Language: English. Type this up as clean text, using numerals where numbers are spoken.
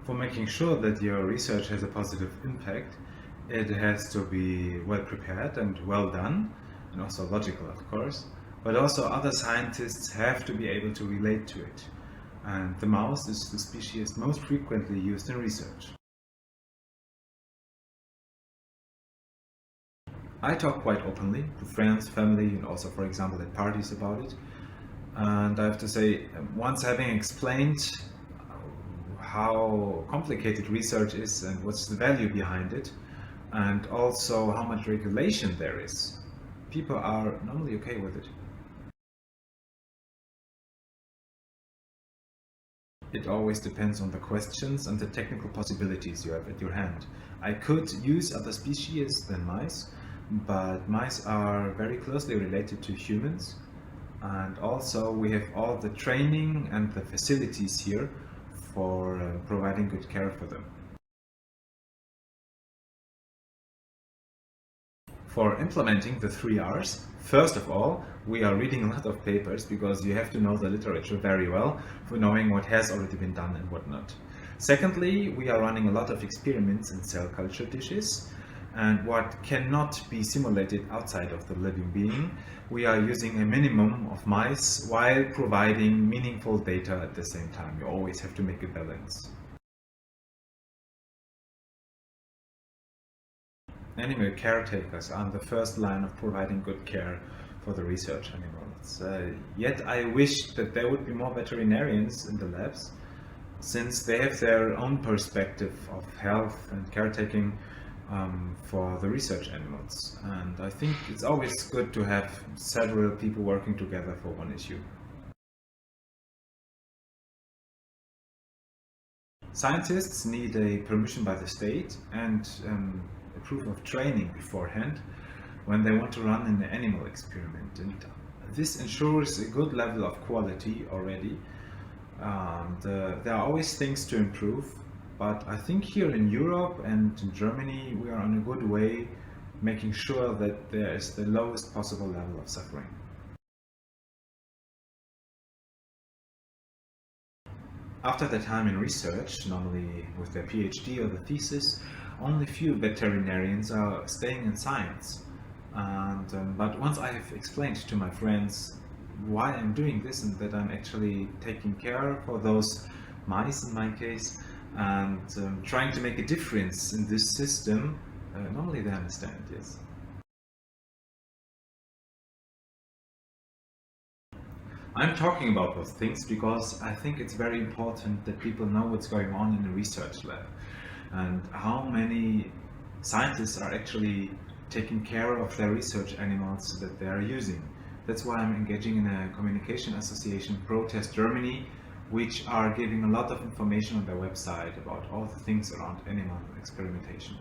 For making sure that your research has a positive impact, it has to be well prepared and well done, and also logical, of course, but also other scientists have to be able to relate to it. And the mouse is the species most frequently used in research. I talk quite openly to friends, family, and also, for example, at parties about it. And I have to say, once having explained how complicated research is and what's the value behind it, and also how much regulation there is, people are normally okay with it. It always depends on the questions and the technical possibilities you have at your hand. I could use other species than mice, but mice are very closely related to humans, and also we have all the training and the facilities here for providing good care for them. For implementing the 3 R's, first of all, we are reading a lot of papers because you have to know the literature very well for knowing what has already been done and what not. Secondly, we are running a lot of experiments in cell culture dishes, and what cannot be simulated outside of the living being, we are using a minimum of mice while providing meaningful data at the same time. You always have to make a balance. Animal caretakers are on the first line of providing good care for the research animals. Yet I wish that there would be more veterinarians in the labs, since they have their own perspective of health and caretaking for the research animals. And I think it's always good to have several people working together for one issue. Scientists need a permission by the state and a proof of training beforehand when they want to run an animal experiment. And this ensures a good level of quality already. There are always things to improve, but I think here in Europe and in Germany we are on a good way making sure that there is the lowest possible level of suffering. After their time in research, normally with their PhD or the thesis, only few veterinarians are staying in science. But once I have explained to my friends why I'm doing this and that I'm actually taking care for those mice in my case and trying to make a difference in this system, normally they understand, yes. I'm talking about those things because I think it's very important that people know what's going on in a research lab and how many scientists are actually taking care of their research animals that they are using. That's why I'm engaging in a communication association, Protest Germany, which are giving a lot of information on their website about all the things around animal experimentation.